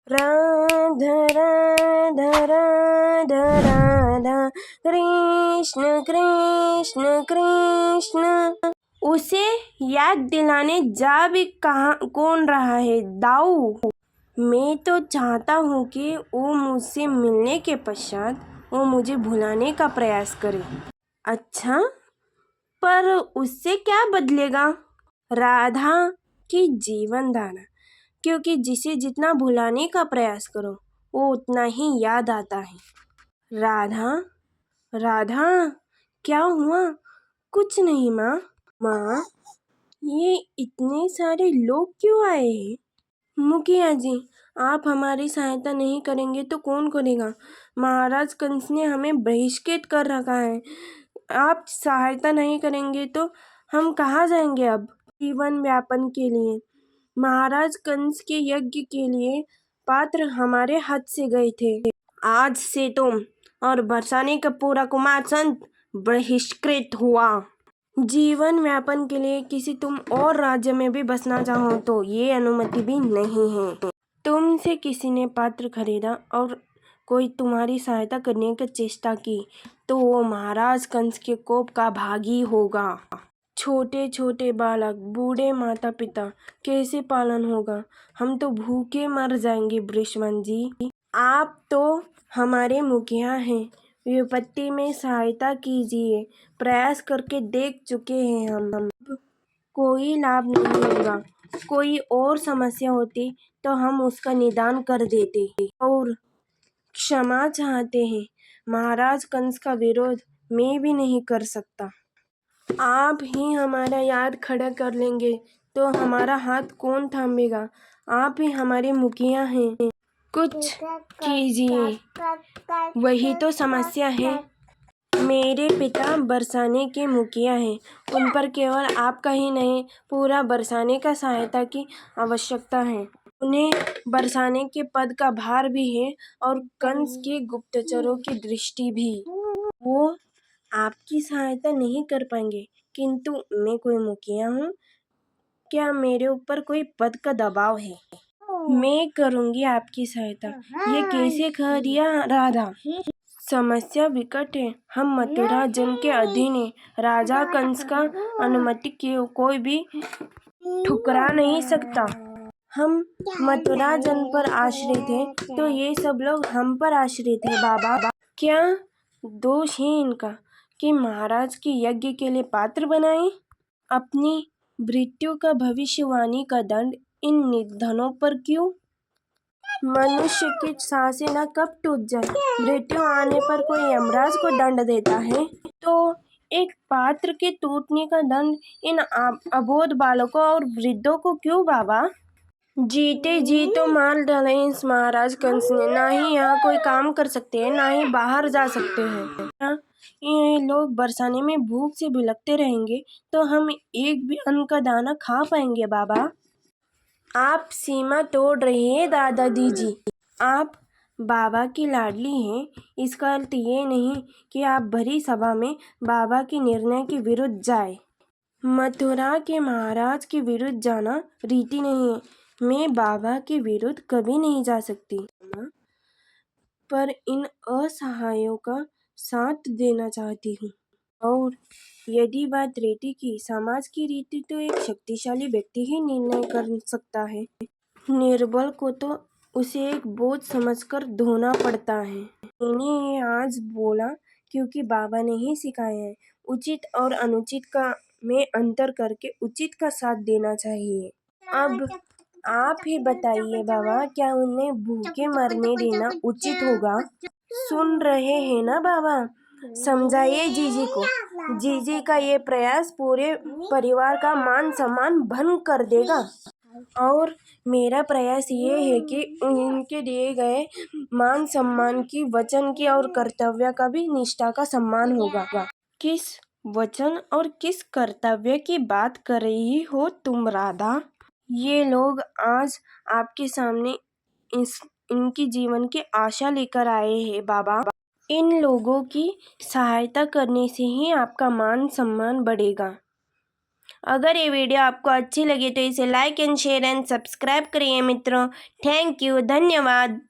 राधा राधा राधा राधा कृष्ण कृष्ण कृष्ण। उसे याद दिलाने जा भी कहाँ कौन रहा है दाऊ। मैं तो चाहता हूँ कि वो मुझसे मिलने के पश्चात वो मुझे भुलाने का प्रयास करे। अच्छा, पर उससे क्या बदलेगा? राधा की जीवन धारा, क्योंकि जिसे जितना भुलाने का प्रयास करो वो उतना ही याद आता है। राधा राधा, क्या हुआ? कुछ नहीं माँ। माँ, ये इतने सारे लोग क्यों आए हैं? मुखिया जी, आप हमारी सहायता नहीं करेंगे तो कौन करेगा? महाराज कंस ने हमें बहिष्कृत कर रखा है। आप सहायता नहीं करेंगे तो हम कहाँ जाएंगे अब जीवन व्यापन के लिए? महाराज कंस के यज्ञ के लिए पात्र हमारे हाथ से गए थे। आज से तुम और बरसाने का पूरा कुमार संत बहिष्कृत हुआ। जीवन व्यापन के लिए किसी तुम और राज्य में भी बसना चाहो तो ये अनुमति भी नहीं है। तुमसे किसी ने पात्र खरीदा और कोई तुम्हारी सहायता करने की चेष्टा की तो वो महाराज कंस के कोप का भागी होगा। छोटे छोटे बालक, बूढ़े माता पिता, कैसे पालन होगा? हम तो भूखे मर जाएंगे बृषभन जी। आप तो हमारे मुखिया हैं, विपत्ति में सहायता कीजिए। प्रयास करके देख चुके हैं हम। कोई लाभ नहीं होगा। कोई और समस्या होती तो हम उसका निदान कर देते और क्षमा चाहते हैं। महाराज कंस का विरोध मैं भी नहीं कर सकता। आप ही हमारा याद खड़ा कर लेंगे तो हमारा हाथ कौन थामेगा? आप ही हमारे मुखिया हैं, कुछ कीजिए। वही तो समस्या है। मेरे पिता बरसाने के मुखिया हैं। उन पर केवल आपका ही नहीं, पूरा बरसाने का सहायता की आवश्यकता है। उन्हें बरसाने के पद का भार भी है और कंस के गुप्तचरों की दृष्टि भी। वो आपकी सहायता नहीं कर पाएंगे, किंतु मैं कोई मुखिया हूँ। क्या मेरे ऊपर कोई पद का दबाव है? मैं करूँगी आपकी सहायता। ये कैसे कह दिया राधा? समस्या विकट है। हम मथुरा जन के अधीन है। राजा कंस का अनुमति के कोई भी ठुकरा नहीं सकता। हम मथुरा जन पर आश्रित हैं तो ये सब लोग हम पर आश्रित है बाबा। क्या दोष है इनका कि महाराज के यज्ञ के लिए पात्र बनाए? अपनी मृत्यु का भविष्यवाणी का दंड इन निर्धनों पर क्यों? मनुष्य की सांसें न कब टूट जाए। मृत्यु आने पर कोई यमराज को दंड देता है तो एक पात्र के टूटने का दंड इन अबोध बालकों और वृद्धों को क्यों बाबा? जीते जी तो मार डाले इस महाराज कंस ने। ना ही यहाँ कोई काम कर सकते हैं, ना ही बाहर जा सकते हैं। ये लोग बरसाने में भूख से बिलखते रहेंगे तो हम एक भी अन्न का दाना खा पाएंगे बाबा? आप सीमा तोड़ रही हैं दादाजी जी। आप बाबा की लाडली हैं, इसका अर्थ ये नहीं कि आप भरी सभा में बाबा के निर्णय के विरुद्ध जाए। मथुरा के महाराज के विरुद्ध जाना रीति नहीं है। मैं बाबा के विरुद्ध कभी नहीं जा सकती, पर इन असहायों का साथ देना चाहती हूँ। और यदि बात रीति की, समाज की रीति तो एक शक्तिशाली व्यक्ति ही निर्णय कर सकता है। निर्बल को तो उसे एक बोझ समझकर धोना पड़ता है। मैंने ये आज बोला क्योंकि बाबा ने ही सिखाया है, उचित और अनुचित का में अंतर करके उचित का साथ देना चाहिए। अब आप ही बताइए बाबा, क्या उन्हें भूखे मरने देना उचित होगा? सुन रहे हैं ना बाबा? समझाइए जीजी को। जीजी का ये प्रयास पूरे परिवार का मान सम्मान भंग कर देगा और मेरा प्रयास ये है कि उनके दिए गए मान सम्मान की, वचन की और कर्तव्य का भी निष्ठा का सम्मान होगा। किस वचन और किस कर्तव्य की बात कर रही हो तुम राधा? ये लोग आज आपके सामने इनकी जीवन की आशा लेकर आए हैं बाबा। इन लोगों की सहायता करने से ही आपका मान सम्मान बढ़ेगा। अगर ये वीडियो आपको अच्छी लगी तो इसे like and share and subscribe करिए मित्रों। थैंक यू, धन्यवाद।